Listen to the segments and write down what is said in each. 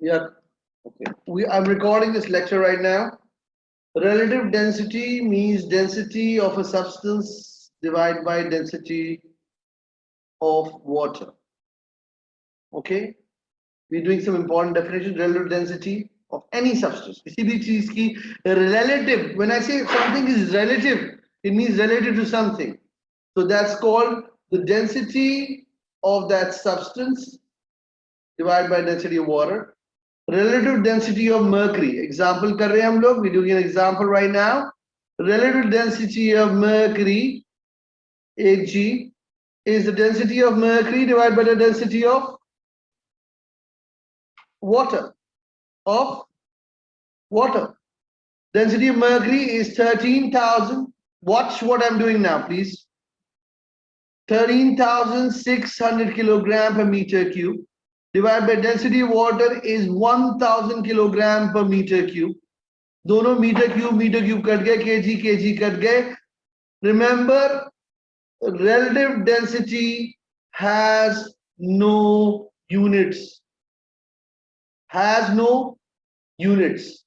Yeah. Okay. I'm recording this lecture right now. Relative density means density of a substance divided by density of water. Okay. We're doing some important definitions. Relative density of any substance. किसी भी चीज की relative. When I say something is relative, it means relative to something. So that's called the density of that substance divided by density of water. Relative density of mercury. Example कर रहे हैं हम लोग. We're doing an example right now. Relative density of mercury, Hg, is the density of mercury divided by the density of water. Of water. Density of mercury is 13,000. Watch what I'm doing now, please. 13,600 kilogram per meter cube. Divided by density of water is 1,000 kilogram per meter cube. दोनों metre cube cut गए, KG cut गए. Remember, relative density has no units. Has no units.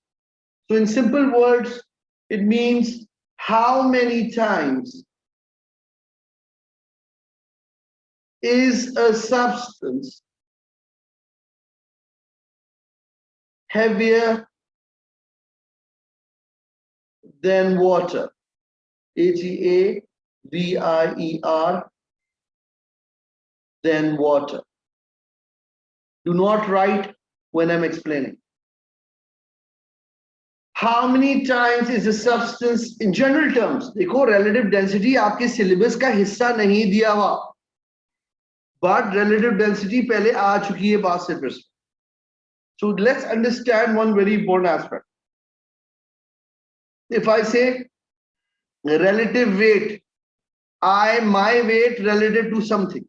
So in simple words, it means how many times is a substance heavier than water. HEAVIER than water. Do not write when I'm explaining. How many times is a substance in general terms? देखो relative density आपके syllabus का हिस्सा नहीं दिया हुआ, but relative density पहले आ चुकी है बात से फिर. So let's understand one very important aspect. If I say relative weight, my weight relative to something,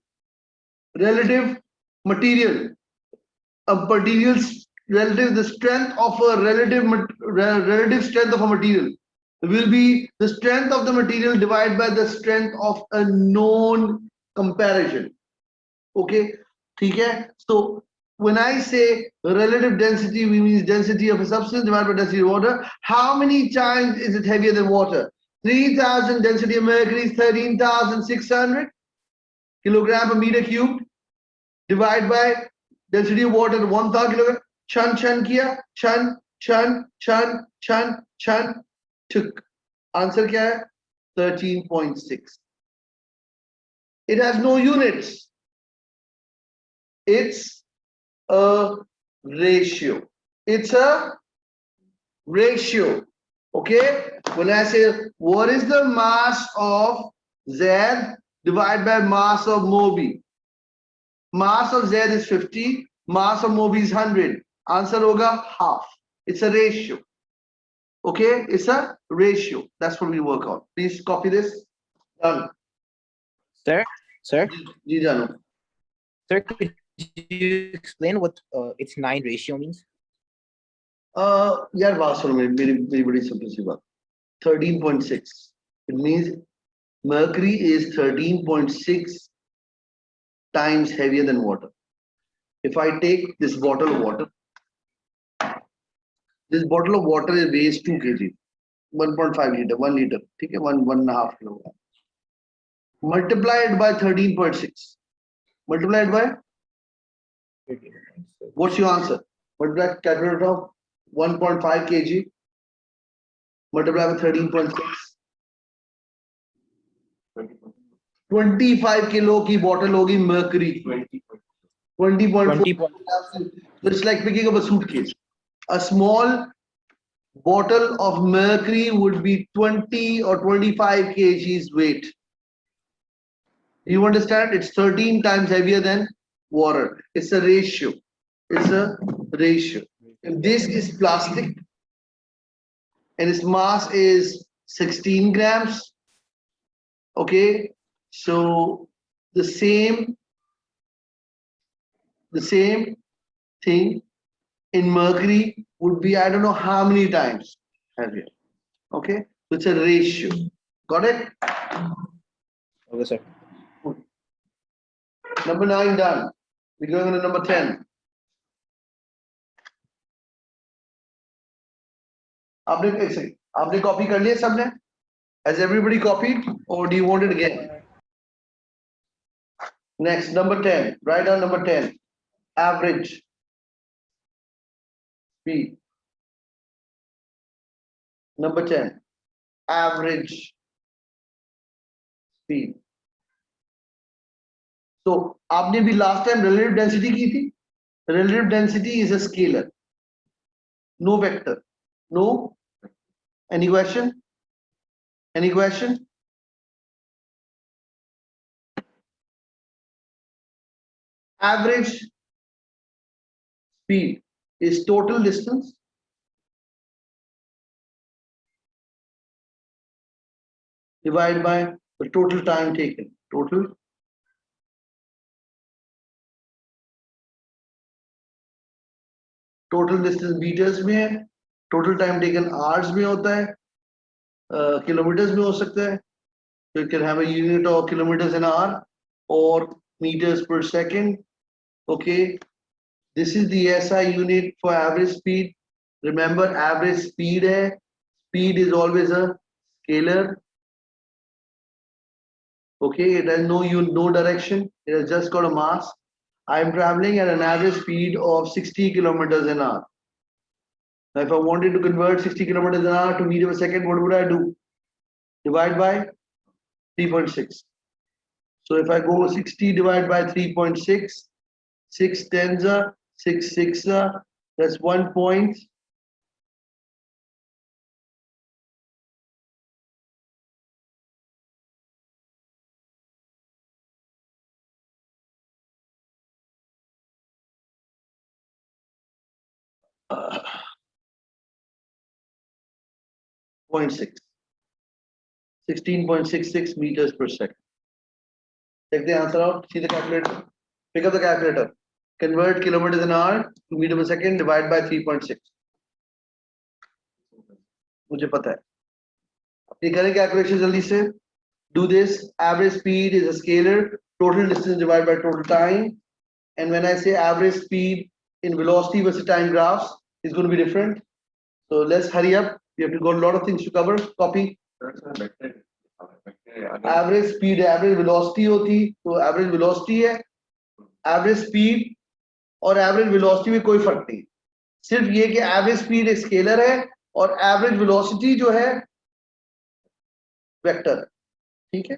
relative material, a material's relative, the strength of a relative strength of a material will be the strength of the material divided by the strength of a known comparison. Okay, okay. So when I say relative density, we mean density of a substance divided by density of water. How many times is it heavier than water? 3,000 density of mercury is 13,600 kilogram per meter cubed. Divide by density of water 1,000 kilogram. Chun kiya, chun took. Answer kya hai? 13.6. It has no units. It's a ratio. It's a ratio. Okay? When I say what is the mass of Z divided by mass of Moby? Mass of Z is 50, mass of Moby is 100. Answer hoga half. It's a ratio. Okay? It's a ratio. That's what we work on. Please copy this. Done. Sir, sir, Ji Janu. sir, could you explain what its 9 ratio means? यार बात सुनो मेरी बड़ी simple सी बात. 13.6. It means mercury is 13.6 times heavier than water. If I take this bottle of water, this bottle of water weighs 2 kg, 1.5 liter, 1 liter, ठीक है, 1.5 kilogram. Multiply it by 13.6. Multiply it by, what's your answer? Multiply calculator of 1.5 kg. Multiply by 13.6. 25 kilo की bottle होगी mercury. 20.4. 20. It's like picking up a suitcase. A small bottle of mercury would be 20 or 25 kgs weight. You understand? It's 13 times heavier than water. It's a ratio. It's a ratio. And this is plastic, and its mass is 16 grams. Okay, so the same thing in mercury would be, I don't know how many times heavier. Okay, so it's a ratio. Got it? Okay, sir. Number 9 done. We're going on to number 10. आपने एक second, आपने copy कर लिया सबने? Has everybody copied or do you want it again? Next, number 10. Write down number 10. Average speed. Number 10. Average speed. So, आपने भी last time relative density की थी. Relative density is a scalar. No vector. No? Any question? Any question? Average speed is total distance divided by the total time taken. Total distance meters में है, total time taken hours में होता है, kilometers में हो सकता है. So you can have a unit of kilometers an hour or meters per second. Okay, this is the SI unit for average speed. Remember, average speed है. Speed is always a scalar. Okay, it has no direction. It has just got a mass. I am traveling at an average speed of 60 kilometers an hour. Now, if I wanted to convert 60 kilometers an hour to meter per second, what would I do? Divide by 3.6. So if I go 60 divided by 3.6, 6 tens are 6 6 are, that's 1 point. Uh, 0.6. 16.66 meters per second. Take the answer out, see the calculator. Pick up the calculator. Convert kilometers an hour to meter per second, divide by 3.6. मुझे पता है. ये करें calculation जल्दी से. Do this. Average speed is a scalar. Total distance divided by total time. And when I say average speed in velocity versus time graphs, is going to be different. So let's hurry up. We have got a lot of things to cover. Copy. Average speed, average velocity होती, तो average velocity है. Average speed और average velocity में कोई फर्क नहीं. सिर्फ ये कि average speed एक scalar है और average velocity जो है वेक्टर है. ठीक है?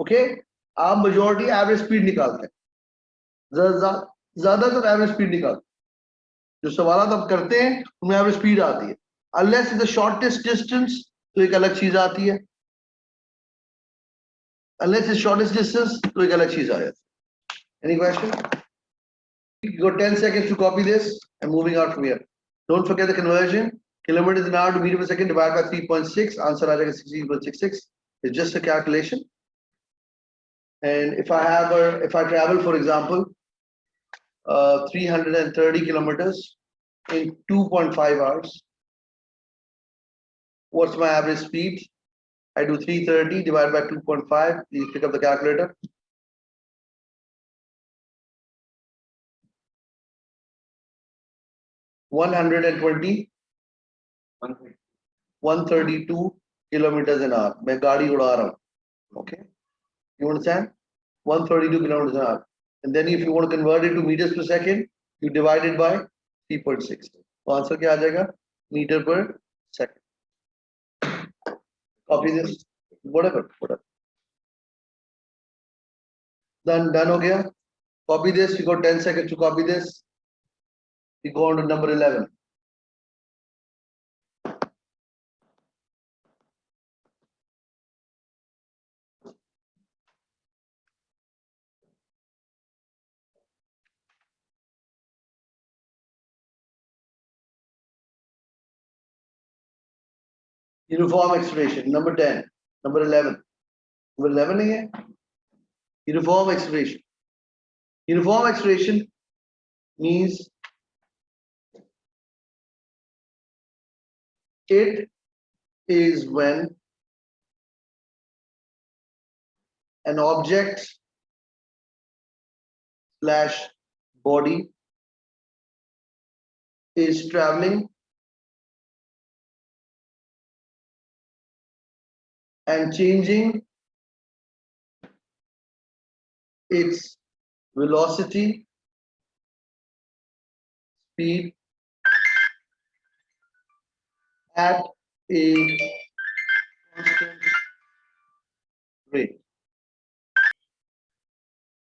ओके, आप majority average speed निकालते हैं. ज्यादातर एवरेज स्पीड निकालते हैं. जो सवाल आप करते हैं उनमें एवरेज स्पीड आती है. Unless is the shortest distance तो एक अलग चीज आती है. Unless it's shortest distance, तो एक अलग चीज आ जाती है. Any question? You got 10 seconds to copy this. I'm moving out from here. Don't forget the conversion. Kilometers an hour to meter per second divided by 3.6. Answer आ जाएगा 16.66. It's just a calculation. And if I travel, for example, 330 kilometers in 2.5 hours, what's my average speed? I do 330 divided by 2.5. Please pick up the calculator. $132 kilometers an hour. मैं गाड़ी उड़ा रहा हूँ. Okay, you understand? 132 kilometers an hour. And then if you want to convert it to meters per second, you divide it by 3.6. तो answer क्या आ जाएगा? Meter per second. Copy this. Whatever. Done हो गया. Copy this. You got 10 seconds to copy this. We go on to number 11. Uniform acceleration. Number 10. Number 11. Number 11 नहीं है. Uniform acceleration. Uniform acceleration means it is when an object slash body is traveling and changing its velocity, speed at a constant rate.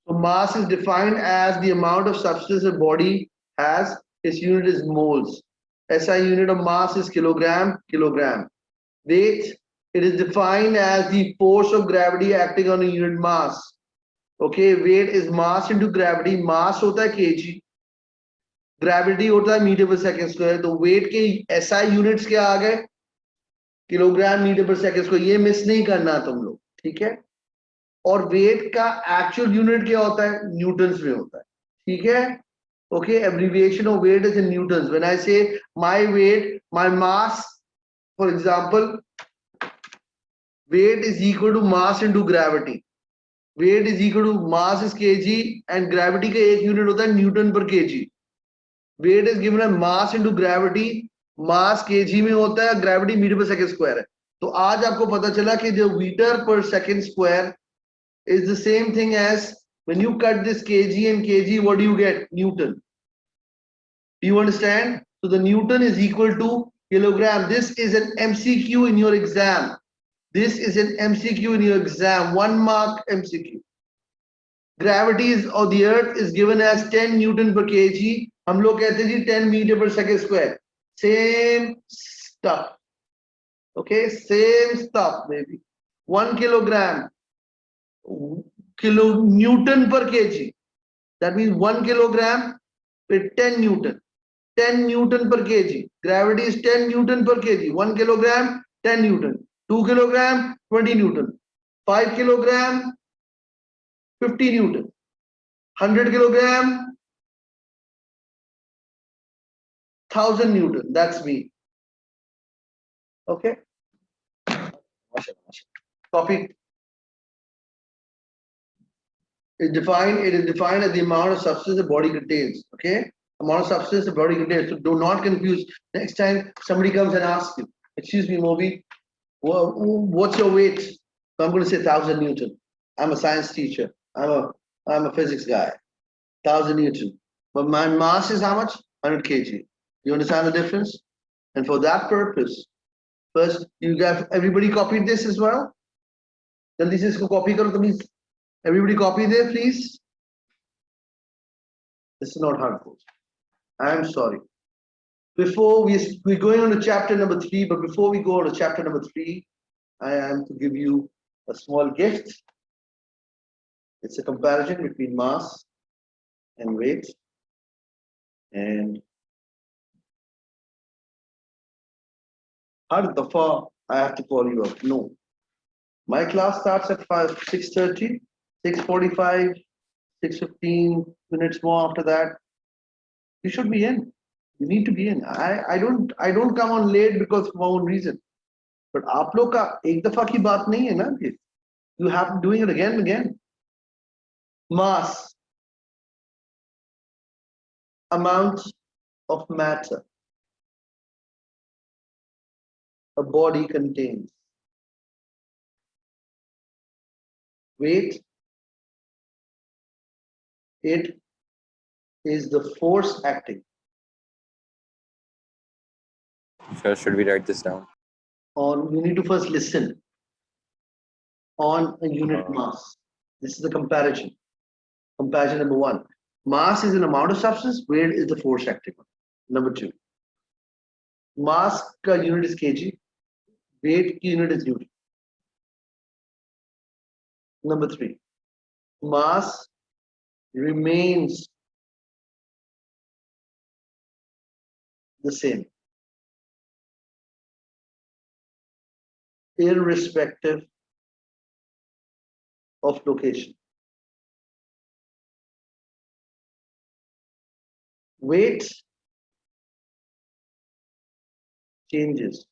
So mass is defined as the amount of substance a body has. Its unit is moles. SI unit of mass is kilogram, kilogram. Weight, it is defined as the force of gravity acting on a unit mass. Okay, weight is mass into gravity. Mass होता है kg, gravity होता है metre पर second square. तो weight के SI units क्या आ गए? Kilogram metre पर सेकंड स्क्वायर. ये मिस नहीं करना तुम लोग, ठीक है? और वेट का एक्चुअल यूनिट क्या होता है? न्यूटन्स में होता है, ठीक है? Okay, abbreviation of weight is in newtons. When I say my weight, my mass, for example, weight is equal to mass into gravity. Weight is equal to mass is kg and gravity का एक unit होता है Newton पर kg. Weight is given as mass into gravity. Mass kg में होता है, gravity metre पर second square है. तो आज आपको पता चला कि जो मीटर पर second square is the same thing as when you cut this kg and kg, what do you get? Newton. Do you understand? So the Newton is equal to kilogram. This is an MCQ in your exam. This is an MCQ in your exam. 1 mark MCQ. Gravity is of the earth is given as 10 Newton per kg. हम लोग कहते हैं जी 10 meter per second square. Same stuff. Okay, same stuff maybe. 1 kilogram. Kilo Newton per kg. That means 1 kilogram with 10 Newton. 10 Newton per kg. Gravity is 10 Newton per kg. 1 kilogram, 10 Newton. 2 kilogram, 20 Newton. 5 kilogram, 50 Newton. 100 kilogram, 1000 Newton. That's me. Okay? Copy. It is defined as the amount of substance the body contains. Okay? Amount of substance the body contains. So do not confuse. Next time somebody comes and asks you, excuse me, Moby, what's your weight? So I'm going to say 1000 Newton. I'm a science teacher. I'm a physics guy. 1000 Newton. But my mass is how much? 100 kg. You understand the difference? And for that purpose, first you got everybody copied this as well. Jaldi se isko copy karo please. Everybody copy there, please. This is not how it goes. I'm sorry. Before we're going on to chapter number 3, but before we go on to chapter number 3, I am to give you a small gift. It's a comparison between mass and weight. And har dafa I have to call you up. No. My class starts at 6:30, 6:45, 6:15 minutes more after that. You should be in. You need to be in. I don't come on late because of my own reason. But आप लोग का एक दफा की बात नहीं है ना ये. You have to doing it again and again. Mass, amount of matter a body contains. Weight, it is the force acting Sure, should we write this down? on, you need to first listen, on a unit mass. This is the comparison. Comparison number 1. Mass is an amount of substance, weight is the force acting on. Number 2. Mass ka unit is kg, weight ki unit is Newton. Number 3. Mass remains the same, irrespective of location. Weight changes.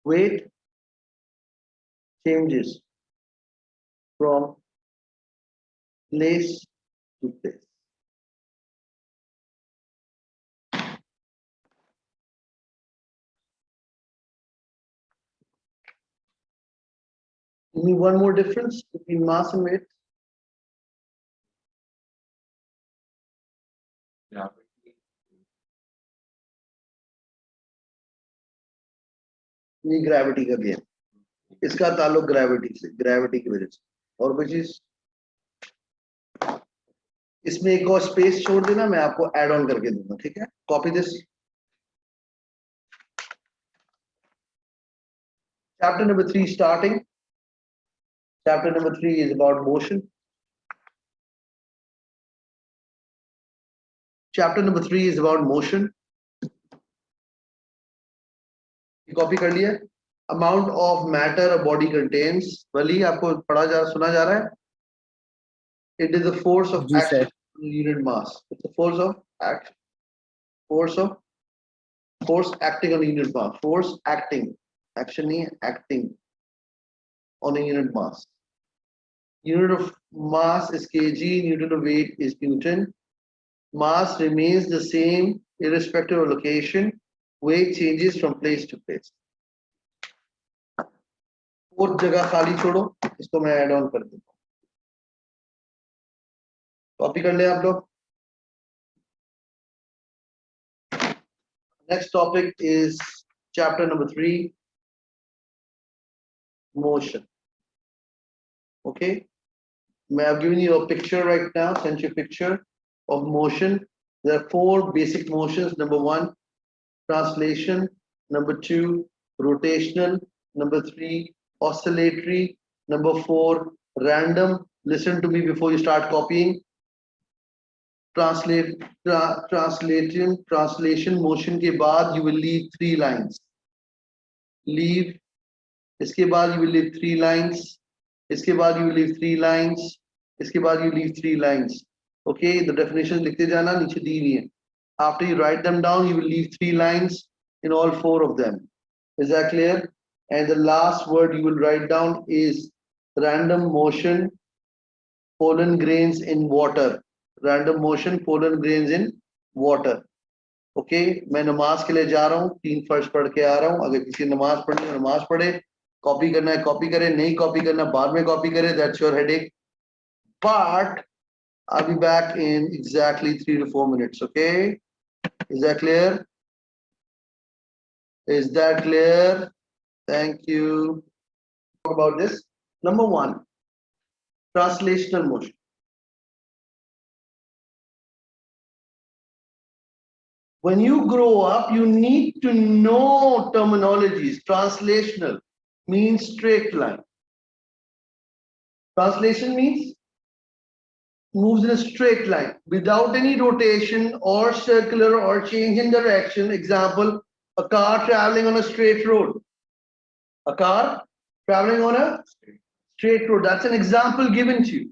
Weight changes from place to place. Give me one more difference between mass and weight. ये gravity का game, इसका ताल्लुक gravity से, gravity की वजह से। और कोई चीज इसमें एक और स्पेस छोड़ देना, मैं आपको ऐड ऑन करके दूंगा, ठीक है? Copy this. Chapter number 3 starting. Chapter number 3 is about motion. Chapter number 3 is about motion. Copy कर लिया? Amount of matter a body contains. वली आपको सुना जा रहा है? It is the force of ji, action sir. on a unit mass. It's the force of action. Force acting on a unit mass. Force acting. Action नहीं है, acting on a unit mass. Unit of mass is kg, unit of weight is Newton. Mass remains the same irrespective of location. Weight changes from place to place. और जगह खाली छोड़ो, इसको मैं add on कर दूंगा। कॉपी कर ले आप लोग। Next topic is chapter number 3, motion. Okay, I have given you a picture right now, sent you a picture of motion. There are 4 basic motions. Number 1, translation. Number 2, rotational. Number 3, oscillatory. Number 4, random. Listen to me before you start copying. Translation motion के बाद you will leave 3 lines. Leave. इसके बाद you will leave 3 lines. इसके बाद you will leave 3 lines. इसके बाद you leave 3 lines. Okay, the definitions लिखते जाना, नीचे दी हुई है. After you write them down, you will leave 3 lines in all 4 of them. Is that clear? And the last word you will write down is random motion, pollen grains in water. Random motion, pollen grains in water. Okay, मैं नमाज के लिए जा रहा हूँ, 3 फर्ज पढ़ के आ रहा हूँ. अगर किसी नमाज पढ़नी है नमाज पढ़े, कॉपी करना है कॉपी करे, नहीं कॉपी करना बाद में कॉपी करे. That's your headache. But I'll be back in exactly 3 to 4 minutes. Okay, is that clear? Is that clear? Thank you. Talk about this. Number 1, translational motion. When you grow up, you need to know terminologies. Translational means straight line. Translation means moves in a straight line without any rotation or circular or change in direction. Example, a car traveling on a straight road. A car traveling on a straight road. That's an example given to you.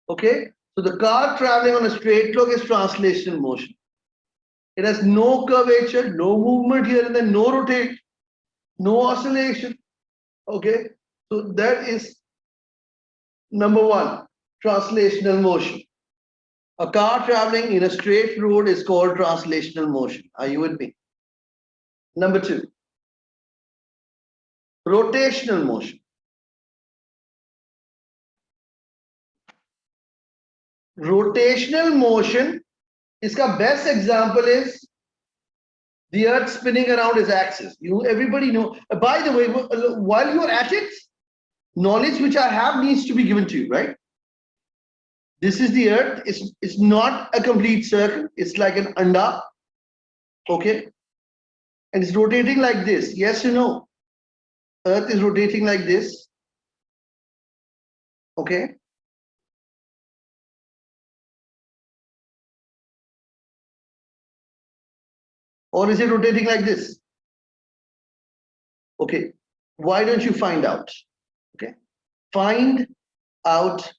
Okay, so the car traveling on a straight road is translational motion. It has no curvature, no movement here and then, no rotation, no oscillation. Okay, so that is number 1, translational motion. A car traveling in a straight road is called translational motion. Are you with me? Number 2, rotational motion. Rotational motion, इसका best example is the earth spinning around its axis. Everybody know. By the way, while you're at it, knowledge which I have needs to be given to you, right? This is the earth. It's not a complete circle. It's like an anda. Okay, and it's rotating like this. Yes or no? Earth is rotating like this. Okay. Or is it rotating like this? Okay, why don't you find out? Okay, find out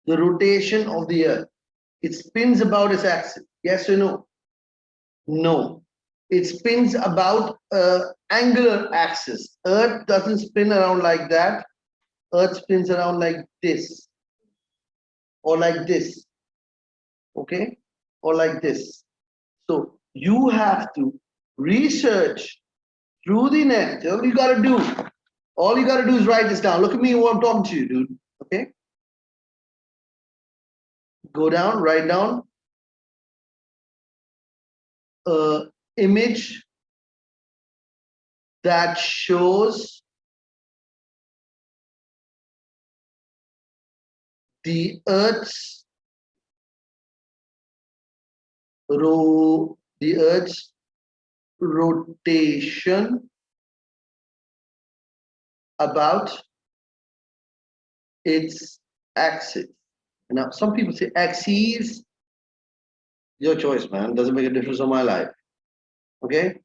the rotation of the earth. It spins about its axis. Yes or no? No. It spins about angular axis. Earth doesn't spin around like that. Earth spins around like this. Or like this. Okay? Or like this. So you have to research through the net. All you got to do, All you gotta do is write this down. Look at me while I'm talking to you, dude. Okay? Go down, write down image that shows the Earth's rotation about its axis. Now, some people say axes. Your choice, man. Doesn't make a difference on my life. Okay?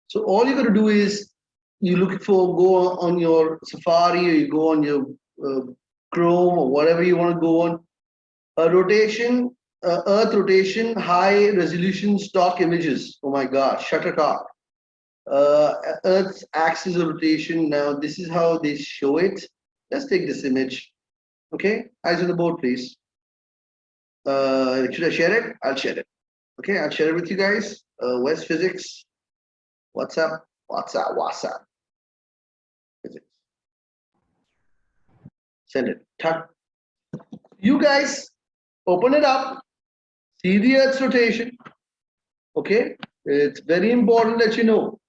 So all you got to do is you look for, go on your Safari or you go on your Chrome or whatever you want to go on. A rotation, Earth rotation, high resolution stock images. Oh my God, Shuttercock. Earth's axis of rotation. Now this is how they show it. Let's take this image. Okay, eyes on the board, please. Should I share it? I'll share it. Okay, I'll share it with you guys. Where's physics? What's up? What's up? What's up? Physics. Send it. Tuck. You guys open it up. See the Earth's rotation. Okay, it's very important that you know.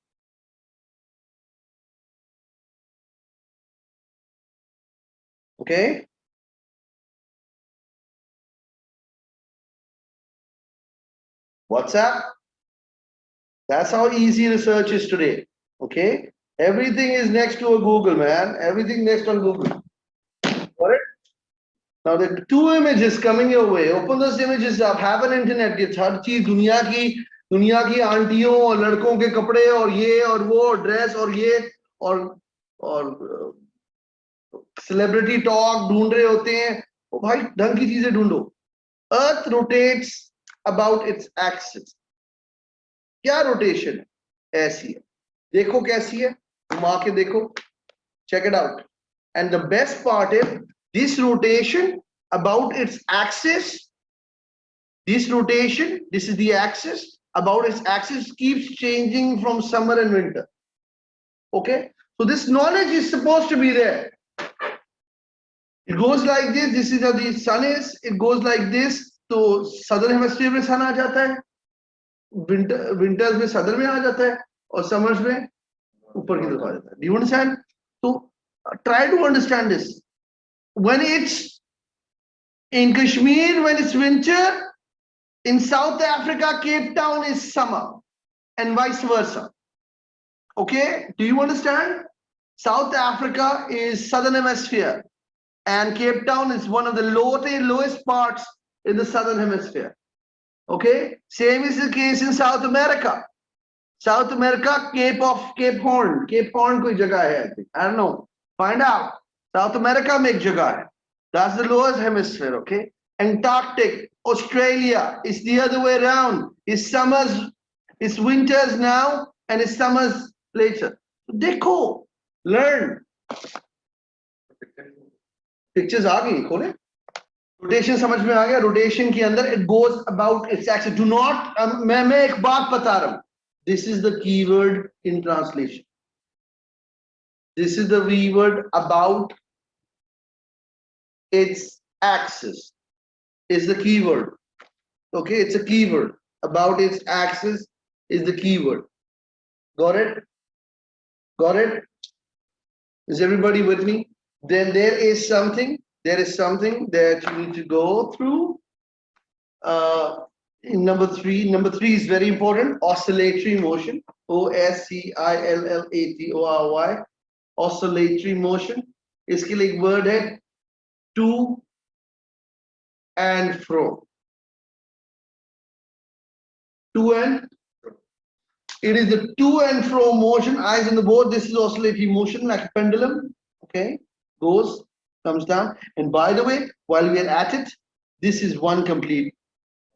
Okay. What's up? That's how easy research is today. Okay. Everything is next to a Google, man. Everything next on Google. Got it? Now the two images coming your way. Open those images up. Have an internet. It's हर चीज दुनिया की आंटियों और लड़कों के कपड़े और ये और वो ड्रेस और ये और सेलिब्रिटी टॉक ढूंढ रहे होते हैं. ओ भाई ढंग की चीजें ढूंढो. Earth rotates about its axis. क्या रोटेशन है? ऐसी है. देखो कैसी है, घुमा के देखो. Check it out. And the best part is this rotation about its axis. This rotation, this is the axis, about its axis keeps changing from summer and winter. Okay, so this knowledge is supposed to be there. It goes like this. This is how the sun is. It goes like this. तो southern hemisphere में sun आ जाता है. Winters में southern में आ जाता है और summers में ऊपर की तरफ आ जाता है. Do you understand? So try to understand this. When it's in Kashmir, when it's winter, in South Africa, Cape Town is summer, and vice versa. Okay, do you understand? South Africa is southern hemisphere, and Cape Town is one of the lowest parts in the southern hemisphere. Okay, same is the case in South America. South America, Cape Horn कोई जगह है, I think. I don't know. Find out. South America में एक जगह है. That's the lowest hemisphere. Okay. Antarctic, Australia is the other way around. It's winters now, and it's summers later. देखो, learn. Pictures आ गई, खोले. Rotation समझ में आ गया. Rotation के अंदर it goes about its axis. Do not. मैं एक बात बता रहा हूँ. This is the keyword in translation. This is the keyword about its axis. Is the keyword. Okay, it's a keyword. About its axis is the keyword. Got it? Got it? Is everybody with me? Then there is something that you need to go through. In number three is very important. Oscillatory motion. OSCILLATORY. Oscillatory motion. इसके लिए एक word है to and fro. To and fro. It is the to and fro motion. Eyes on the board. This is oscillatory motion like a pendulum. Okay, goes, comes down. And by the way, while we are at it, this is one complete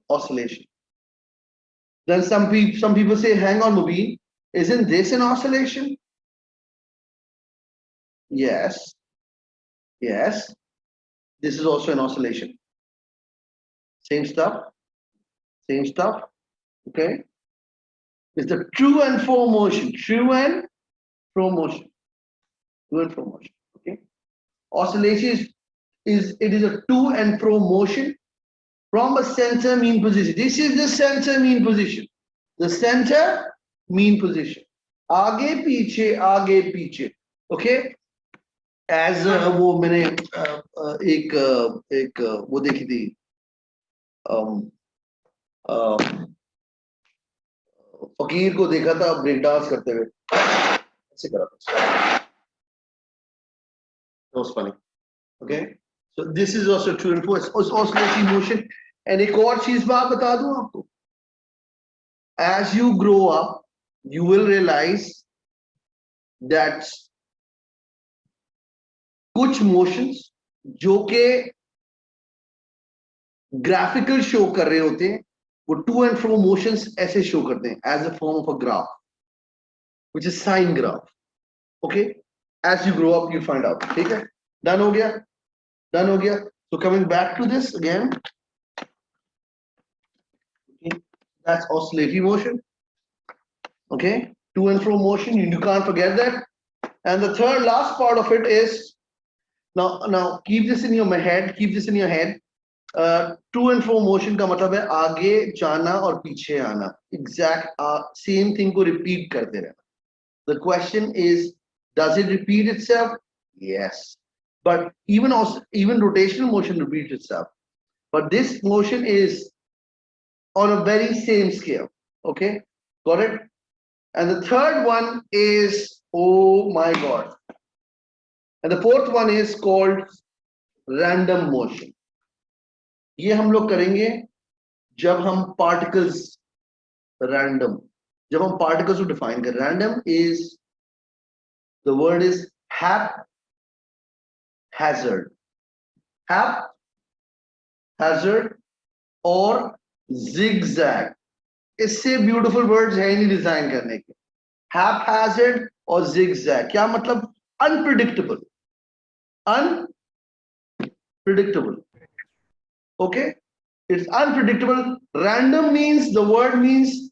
oscillation. Then some people say, hang on, Mubin, isn't this an oscillation? Yes. Yes. This is also an oscillation. Same stuff. Same stuff. Okay. It's the to and fro motion. To and fro motion. To and fro motion. Okay. Oscillation is a to and fro motion from a center mean position. This is the center mean position. The center mean position. आगे पीछे. Okay. As वो मैंने एक वो देखी थी फकीर को देखा था ब्रेक डांस करते हुए ऐसे करा था. That was funny. Okay. So this is also true and false. Oscillating motion. And एक और चीज बात बता दूं आपको. As you grow up, you will realize that कुछ motions जो के graphical show कर रहे होते हैं, वो to and fro motions ऐसे show करते हैं as a form of a graph, which is sine graph. Okay. As you grow up, you find out. ठीक है? Done हो गया? Done हो गया? So coming back to this again. Okay. That's oscillatory motion. Okay. To and fro motion. You can't forget that. And the third last part of it is now keep this in your head. Keep this in your head. To and fro motion का मतलब है आगे जाना और पीछे आना. Exact same thing को repeat करते रहना. The question is, does it repeat itself? Yes. But even rotational motion repeats itself. But this motion is on a very same scale. Okay, got it? And the third one is, oh my God. And the fourth one is called random motion. ये हम लोग करेंगे जब हम particles random, जब हम particles को define करें. Random is, the word is haphazard. Haphazard or zigzag. इससे beautiful words है नहीं design करने के. Haphazard or zigzag. क्या मतलब? Unpredictable. Unpredictable. Okay? It's unpredictable. Random means, the word means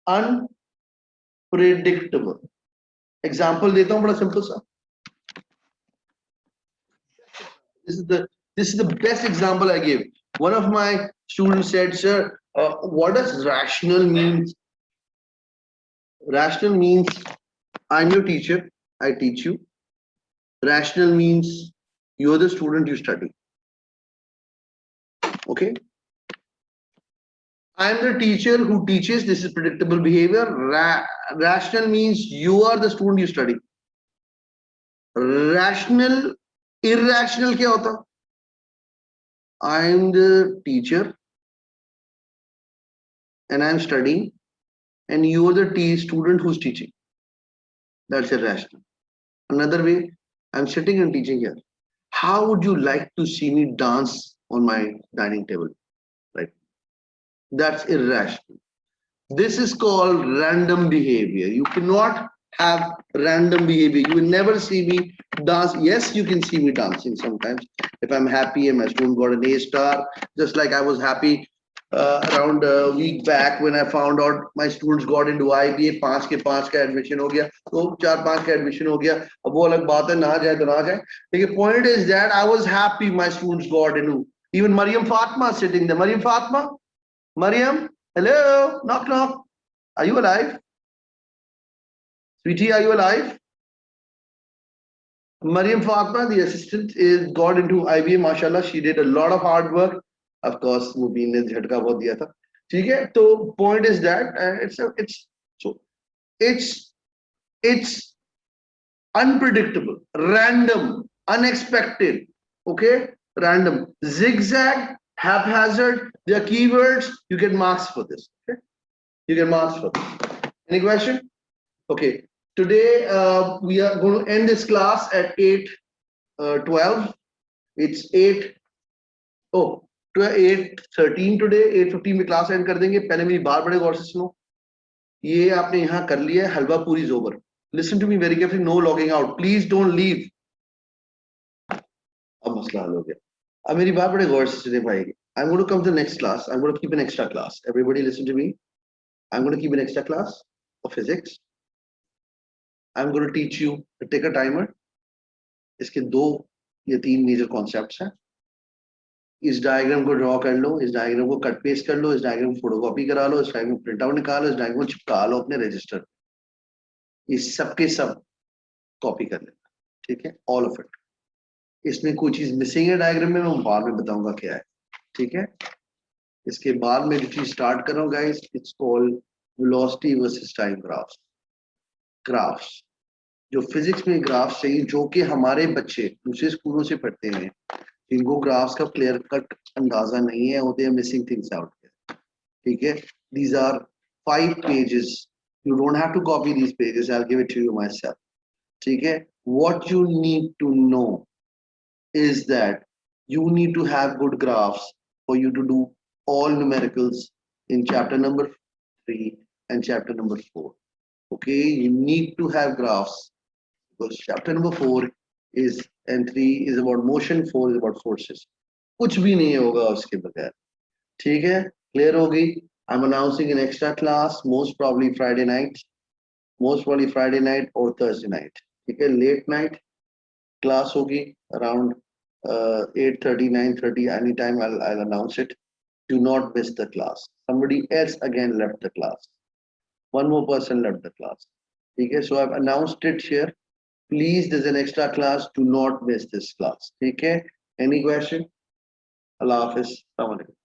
unpredictable. Example देता हूँ बड़ा simple सा. This is the best example I gave. One of my students said, sir, what does rational mean? Rational means I'm your teacher, I teach you. Rational means you're the student, you study. Okay? I'm the teacher who teaches, this is predictable behavior. Rational means you are the student, you study. Rational, irrational क्या होता? I'm the teacher and I'm studying and you're the student who's teaching. That's irrational. Another way, I'm sitting and teaching here. How would you like to see me dance on my dining table? Right? That's irrational. This is called random behavior. You cannot have random behavior. You will never see me dance. Yes, you can see me dancing sometimes. If I'm happy and my student got an A star, just like I was happy around a week back when I found out my students got into IBA, 5 के 5 का admission हो गया, तो 4-5 का admission हो गया. अब वो अलग बात है, ना जाए तो ना जाए. लेकिन point is that I was happy my students got into. Even Mariam Fatma sitting there. Mariam Fatma, Mariam, hello, knock knock. Are you alive? Sweetie, are you alive? Mariam Fatma, the assistant, is got into IBA. Mashallah, she did a lot of hard work. Of course, Mubin ने झटका बहुत दिया था. ठीक है? तो point is that it's unpredictable, random, unexpected. Okay, random, zigzag, haphazard. They are keywords. You get marks for this. Okay, you get marks for this. Any question? Okay. Today we are going to end this class at 8:12. It's 8:13 today. 8:15 में class end कर देंगे. पहले मेरी बात बड़े गौर से सुनो. ये आपने यहाँ कर लिया है. हलवा पूरी is over. Listen to me very carefully. No logging out. Please don't leave. अब मसला हल हो गया. अब मेरी बात बड़े गौर से सुने भाई. I'm going to come to the next class. I'm going to keep an extra class. Everybody listen to me. I'm going to keep an extra class of physics. I'm going to teach you to take a timer. इसके 2 या 3 major concepts हैं। इस diagram को draw कर लो, इस diagram को cut paste कर लो, इस डायग्राम को फोटोकॉपी करा लो, इस डायग्राम को प्रिंट आउट निकालो, इस डायग्राम को चिपका लो अपने रजिस्टर, इस सब के सब कॉपी कर लेना, ठीक है, ऑल ऑफ इट। इसमें कोई चीज मिसिंग है डायग्राम में, मैं बाद में बताऊंगा क्या है, ठीक है। इसके बाद में जो चीज स्टार्ट कर रहा हूँ guys, it's called velocity versus time graphs. Graphs जो फिजिक्स में ग्राफ्स चाहिए, जो कि हमारे बच्चे दूसरे स्कूलों से पढ़ते हैं, जिनको ग्राफ्स का क्लियर कट अंदाजा नहीं है, होते हैं मिसिंग थिंग्स आउट, ठीक है। These are 5 pages, you don't have to copy these pages, I'll give it to you myself, ठीक है। what you need to know is that you need to have good graphs for you to do all numericals in chapter number 3 and chapter number 4. Okay, you need to have graphs because chapter number 4 is and 3 is about motion, 4 is about forces. कुछ भी नहीं होगा उसके बगैर, ठीक है, clear होगी। I'm announcing an extra class, most probably Friday night, or Thursday night, ठीक है, late night class होगी around 8:30, 9:30, anytime I'll announce it. Do not miss the class. Somebody else again left the class. One more person left the class. Okay, so I've announced it here. Please, there's an extra class. Do not miss this class. Okay, any question? Allah Hafiz. Assalamu alaikum.